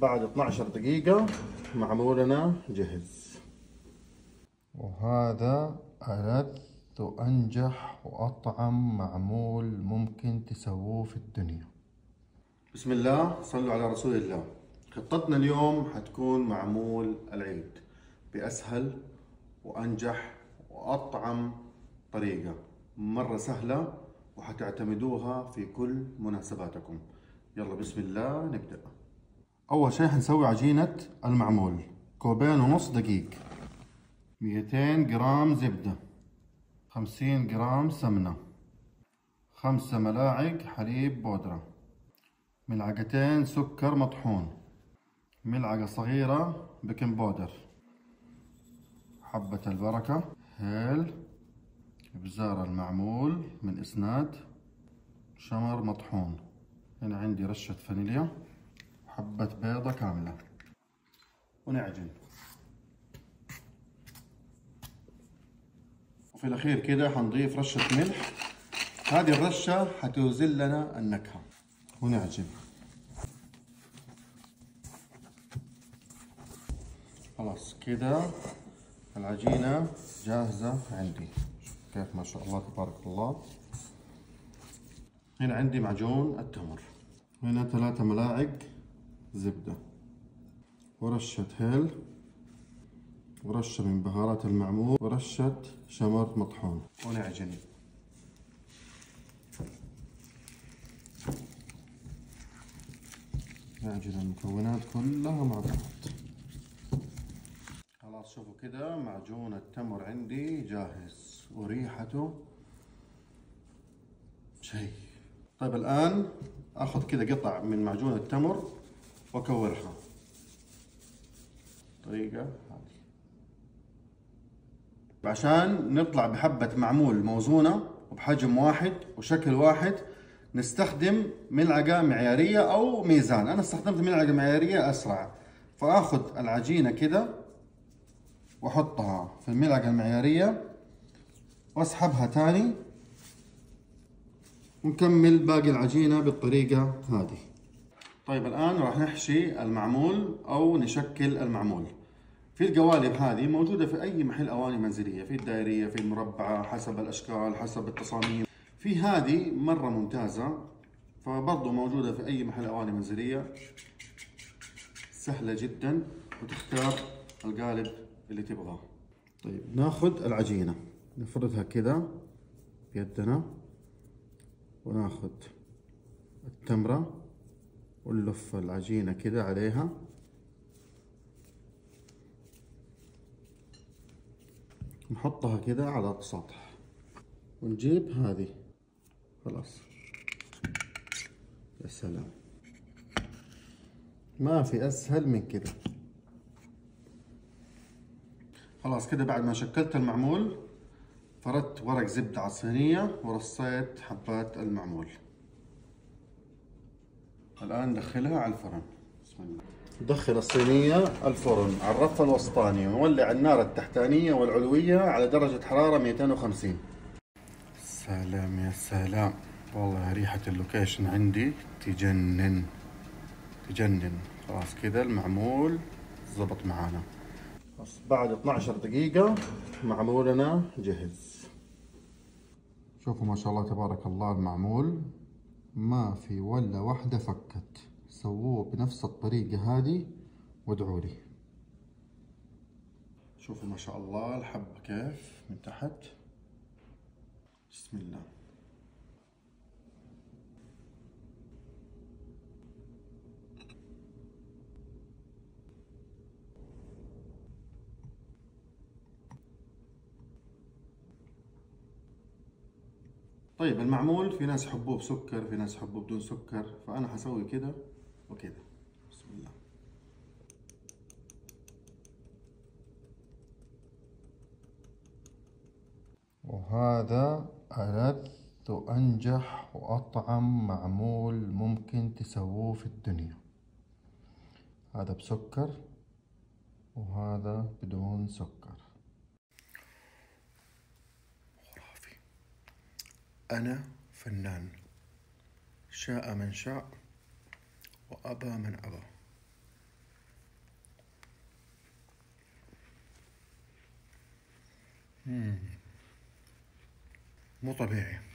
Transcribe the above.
بعد 12 دقيقة معمولنا جهز. وهذا ألذ وأنجح وأطعم معمول ممكن تسووه في الدنيا. بسم الله، صلوا على رسول الله. خطتنا اليوم حتكون معمول العيد بأسهل وأنجح وأطعم طريقة، مرة سهلة وحتعتمدوها في كل مناسباتكم. يلا بسم الله نبدأ. أول شيء حنسوي عجينة المعمول. 2.5 كوب دقيق، 200 جرام زبدة، 50 جرام سمنة، 5 ملاعق حليب بودرة، ملعقتين سكر مطحون، ملعقة صغيرة بيكنج باودر، حبة البركة، هيل، ابزار المعمول من اسناد، شمر مطحون. هنا عندي رشة فانيليا، حبة بيضة كاملة، ونعجن. وفي الأخير كده حنضيف رشة ملح، هذه الرشة حتوزن لنا النكهة، ونعجن. خلاص كده العجينة جاهزة عندي. كيف ما شاء الله تبارك الله. هنا عندي معجون التمر، هنا 3 ملاعق زبدة، ورشة هيل، ورشة من بهارات المعمول، ورشة شمر مطحون، ونعجن. نعجن المكونات كلها مع بعض. خلاص شوفوا كده معجون التمر عندي جاهز وريحته شيء. طيب الآن أخذ كده قطع من معجون التمر وأكورها طريقة هذه، عشان نطلع بحبة معمول موزونة وبحجم واحد وشكل واحد. نستخدم ملعقة معيارية أو ميزان. أنا استخدمت ملعقة معيارية أسرع، فآخذ العجينة كده وأحطها في الملعقة المعيارية وأسحبها تاني، ونكمل باقي العجينة بالطريقة هذه. طيب الآن راح نحشي المعمول أو نشكل المعمول. في القوالب هذه موجودة في أي محل أواني منزلية، في الدائرية، في المربعة، حسب الأشكال، حسب التصاميم. في هذه مرة ممتازة، فبرضه موجودة في أي محل أواني منزلية، سهلة جدا، وتختار القالب اللي تبغاه. طيب ناخذ العجينة نفردها كده بيدنا، وناخذ التمرة ونلف العجينة كده عليها، نحطها كده على السطح، ونجيب هذه. خلاص يا سلام، ما في أسهل من كده. خلاص كده بعد ما شكلت المعمول فردت ورق زبدة على الصينية ورصيت حبات المعمول. الآن ندخلها على الفرن. بسم الله. ندخل الصينية الفرن على الرف الوسطاني، ونولع النار التحتانية والعلوية على درجة حرارة 250. سلام يا سلام، والله ريحة اللوكيشن عندي تجنن تجنن. خلاص كده المعمول زبط معانا. بس بعد 12 دقيقة معمولنا جهز. شوفوا ما شاء الله تبارك الله، المعمول ما في ولا واحدة فكت. سووه بنفس الطريقة هذه وادعوا لي. شوفوا ما شاء الله الحبة كيف من تحت. بسم الله. طيب المعمول في ناس يحبوه بسكر، في ناس يحبوه بدون سكر، فأنا حسوي كده وكده. بسم الله. وهذا ألذ وأنجح وأطعم معمول ممكن تسووه في الدنيا. هذا بسكر وهذا بدون سكر. خرافي. أنا فنان، شاء من شاء وأبى من أبى. مو طبيعي.